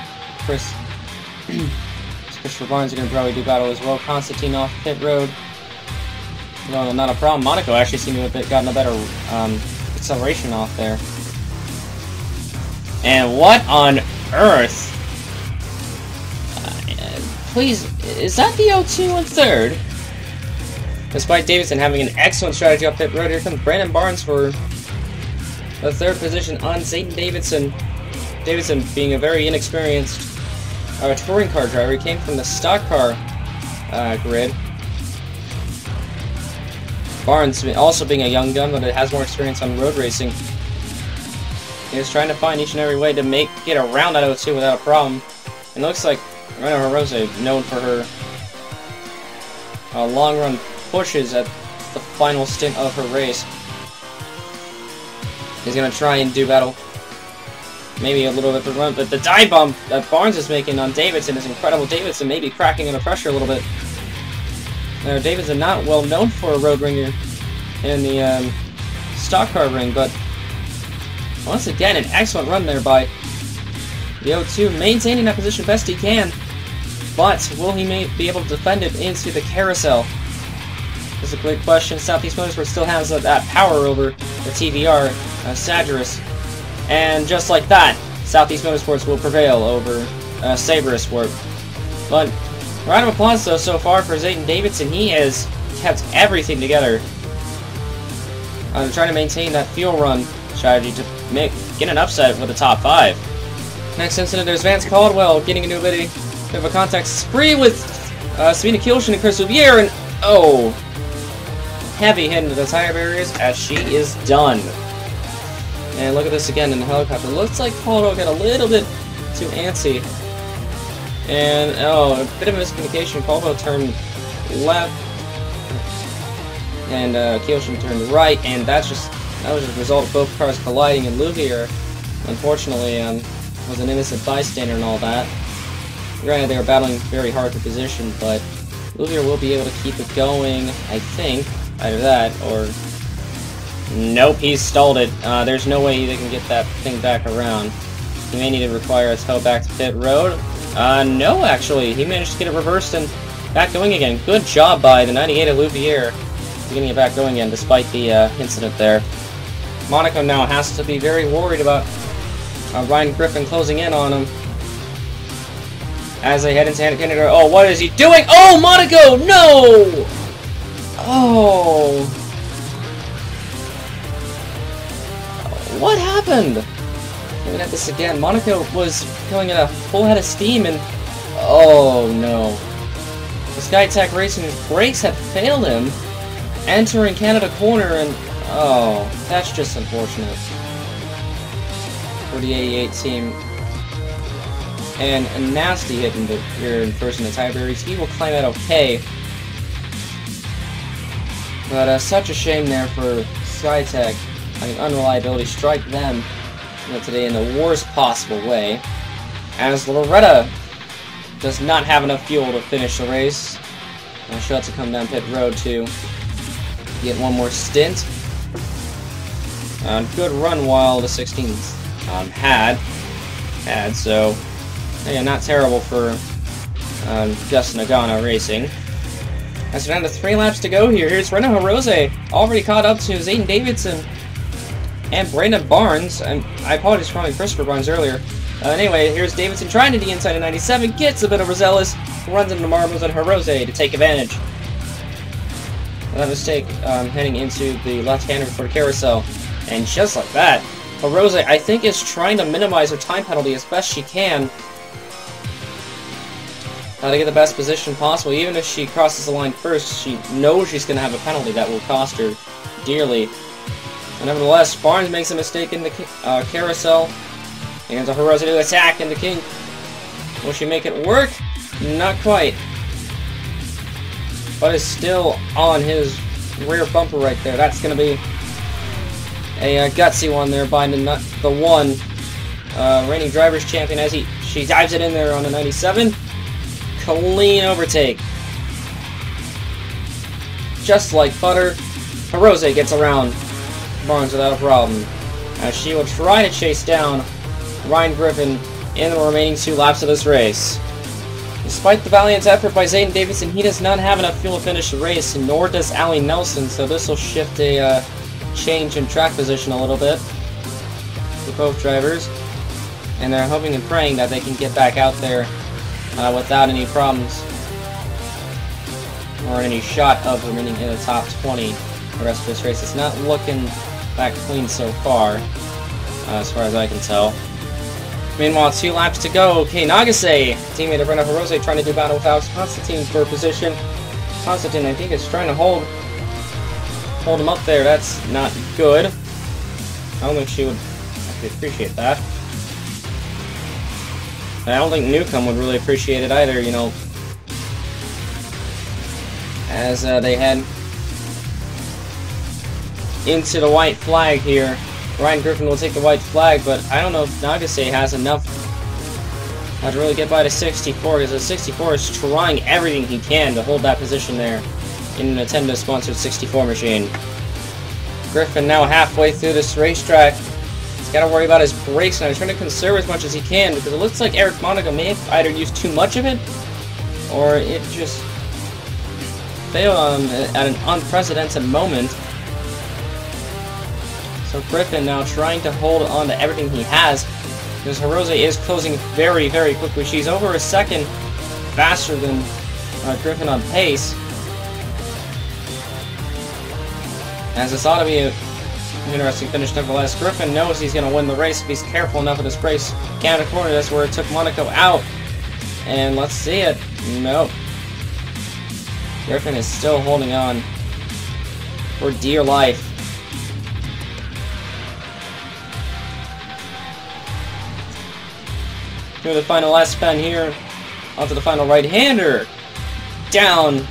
Christopher Barnes are going to probably do battle as well. Constantine off pit road. No, not a problem. Monaco actually seemed to have gotten a better acceleration off there. And what on earth? Please, is that the O2 in third? Despite Davidson having an excellent strategy up pit road, here comes Brandon Barnes for the third position on Zayden Davidson. Davidson being a very inexperienced touring car driver. He came from the stock car grid. Barnes also being a young gun, but it has more experience on road racing. He's trying to find each and every way to get around that O2 without a problem. And it looks like René Hirose, known for her long run pushes at the final stint of her race, is going to try and do battle. Maybe a little bit of the run, but the dive bomb that Barnes is making on Davidson is incredible. Davidson maybe cracking under pressure a little bit. Davidson not well known for a road ringer in the stock car ring, but once again, an excellent run there by the O2, maintaining that position best he can, but will he be able to defend it into the carousel? That's a great question. Southeast Motorsport still has that power over the TVR, Sagirus, and just like that, Southeast Motorsports will prevail over Sabre Sport. But round of applause though so far for Zayden Davidson. He has kept everything together, trying to maintain that fuel run strategy to get an upset with the top 5. Next incident, there's Vance Caldwell getting into a bit of a contact spree with Sabina Kielschen and Chris Louvier, and oh, heavy hit into the tire barriers as she is done. And look at this again in the helicopter. Looks like Caldwell got a little bit too antsy. And oh, a bit of miscommunication. Caldwell turned left, and Kielschen turned right, and that was a result of both cars colliding. And Louvier, unfortunately, was an innocent bystander and all that. Granted, they were battling very hard for position, but Louvier will be able to keep it going, I think. Either that, or... Nope, he's stalled it. There's no way they can get that thing back around. He may need to require a tow back to pit road. No, actually. He managed to get it reversed and back going again. Good job by the 98 of Louvier getting it back going again, despite the incident there. Monaco now has to be very worried about Ryan Griffin closing in on him as they head into Canada. Oh, what is he doing? Oh, Monaco! No! Oh. What happened? Looking at this again, Monaco was going at a full head of steam and... Oh, no. The SkyTech Racing's brakes had failed him, entering Canada corner, and... Oh, that's just unfortunate for the 88 team. And a nasty hit in the rear and first in the tire barriers. He will climb out okay. But such a shame there for SkyTech. I mean, unreliability strike them today in the worst possible way. As Loretta does not have enough fuel to finish the race. She'll have to come down pit road to get one more stint. Good run while the 16s had, so yeah, not terrible for Justin Nagano Racing. As we're down to 3 laps to go here, here's Renault Hirose, already caught up to Zayden Davidson and Brandon Barnes. And I apologize for calling Christopher Barnes earlier. Anyway, here's Davidson trying to the inside of 97, gets a bit overzealous, runs into marbles on Hirose to take advantage. That mistake heading into the left-hander for the carousel. And just like that, Hirose, I think, is trying to minimize her time penalty as best she can. To get the best position possible. Even if she crosses the line first, she knows she's going to have a penalty that will cost her dearly. But nevertheless, Barnes makes a mistake in the carousel. And a Hirose to attack in the kink. Will she make it work? Not quite. But is still on his rear bumper right there. That's going to be a gutsy one there by the one reigning driver's champion as she dives it in there on the 97. Clean overtake. Just like butter, Hirose gets around Barnes without a problem. As she will try to chase down Ryan Griffin in the remaining 2 laps of this race. Despite the valiant effort by Zayden Davidson, he does not have enough fuel to finish the race, nor does Allie Nelson, so this will shift a change in track position a little bit for both drivers. And they're hoping and praying that they can get back out there without any problems or any shot of remaining in the top 20 the rest of this race. It's not looking that clean so far as I can tell. Meanwhile, 2 laps to go. Kei Nagase, teammate of Renault Hirose, trying to do battle without Constantine for position. Constantine, I think, is trying to hold him up there. That's not good. I don't think she would actually appreciate that. I don't think Neucom would really appreciate it either, you know, as they head into the white flag here. Ryan Griffin will take the white flag, but I don't know if Nagase has enough to really get by the 64, because the 64 is trying everything he can to hold that position there in a Nintendo-sponsored 64 machine. Griffin now halfway through this racetrack. He's got to worry about his brakes now. He's trying to conserve as much as he can, because it looks like Eric Monaco may have either used too much of it, or it just failed on him at an unprecedented moment. So Griffin now trying to hold on to everything he has, because Hirose is closing very, very quickly. She's over a second faster than Griffin on pace. As this ought to be Interesting finish nevertheless. Griffin knows he's going to win the race if he's careful enough in this race. Canada corner, that's where it took Monaco out. And let's see it. Nope. Griffin is still holding on for dear life. To the final last spin here. Onto the final right-hander. Down.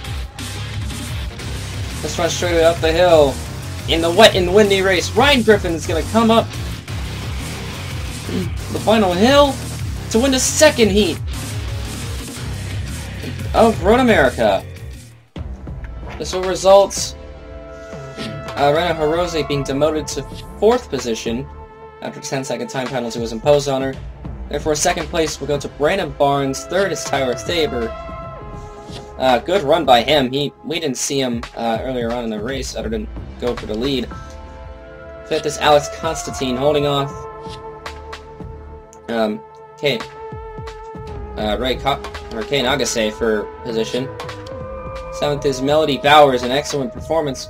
Let's run straight up the hill. In the wet and windy race, Ryan Griffin is going to come up the final hill to win the second heat of Road America. This will result Rena Hirose being demoted to 4th position after 10-second time penalty was imposed on her. Therefore, 2nd place will go to Brandon Barnes. 3rd is Tyler Thaber. Good run by him. We didn't see him earlier on in the race, other than go for the lead. 5th is Alex Constantine, holding off Kei Nagase for position. 7th is Melody Bowers, an excellent performance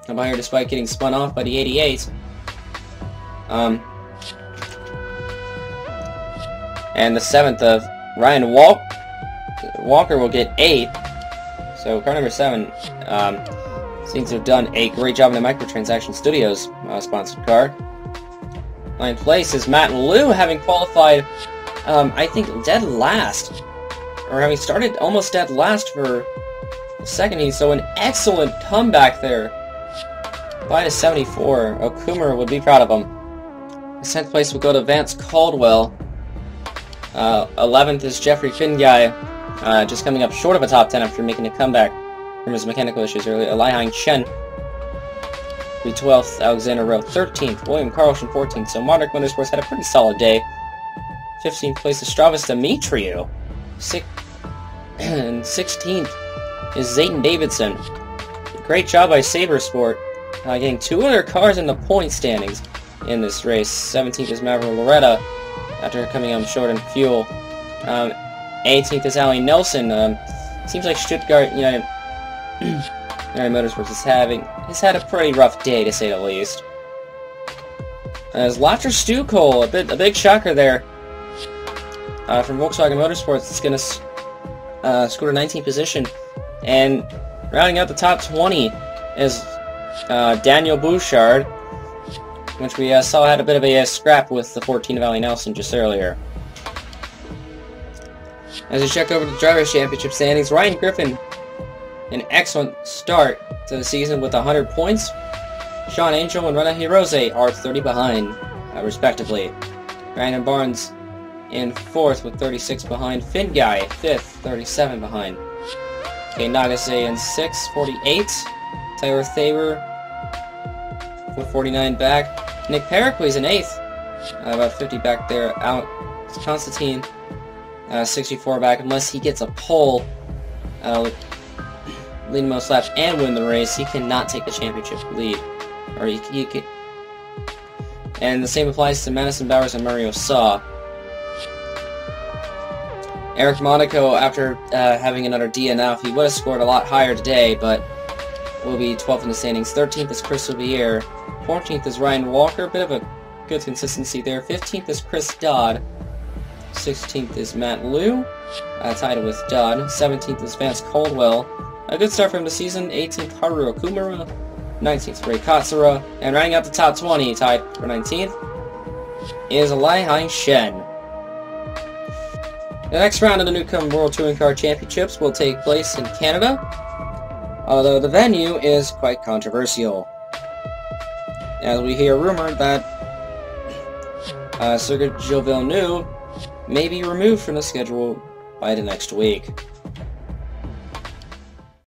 by her despite getting spun off by the 88. And the 7th of Ryan Walker will get 8th. So car number 7 seems to have done a great job in the Microtransaction Studios sponsored car. 9th place is Matt Liu, having qualified, I think, dead last. Or having started almost dead last for the second heat. So an excellent comeback there by the 74. Okumura would be proud of him. The 10th place will go to Vance Caldwell. 11th is Jeffrey Finguy, just coming up short of a top 10 after making a comeback from his mechanical issues earlier. Lai Chen, 12th, Alexander Rowe, 13th, William Carlson, 14th. So Monarch Motorsports had a pretty solid day. 15th place is Stravis Demetriou. And 16th is Zayden Davidson. Great job by Sabersport, getting 2 other cars in the point standings in this race. 17th is Maverick Loretta, after coming up short in fuel. 18th is Ali Nelson. Seems like Stuttgart United Motorsports has had a pretty rough day, to say the least. As Lotzer Stucol, a big shocker there from Volkswagen Motorsports. It's going to score a 19th position, and rounding out the top 20 is Daniel Bouchard, which we saw had a bit of a scrap with the 14 of Ali Nelson just earlier. As we check over the Drivers' Championship standings, Ryan Griffin, an excellent start to the season with 100 points. Sean Angel and Rena Hirose are 30 behind, respectively. Brandon Barnes in 4th with 36 behind. Finguy, 5th, 37 behind. Kei Nagase in 6th, 48. Tyler Thaber with 49 back. Nick Pericles in 8th, about 50 back there. Out Constantine, 64 back. Unless he gets a pole, lead most laps and win the race, he cannot take the championship lead. Or he can. And the same applies to Madison Bowers and Mario Saw. Eric Monaco, after having another DNF, he would have scored a lot higher today, but will be 12th in the standings. 13th is Chris Olivier. 14th is Ryan Walker, a bit of a good consistency there. 15th is Chris Dodd. 16th is Matt Liu, tied with Dodd. 17th is Vance Caldwell. A good start from the season. 18th, Haru Okumura. 19th, Ray Katsura. And rounding out the top 20, tied for 19th, is Lai Shen. The next round of the Neucom World Touring Car Championships will take place in Canada, although the venue is quite controversial, as we hear rumored that Sergio Villeneuve may be removed from the schedule by the next week.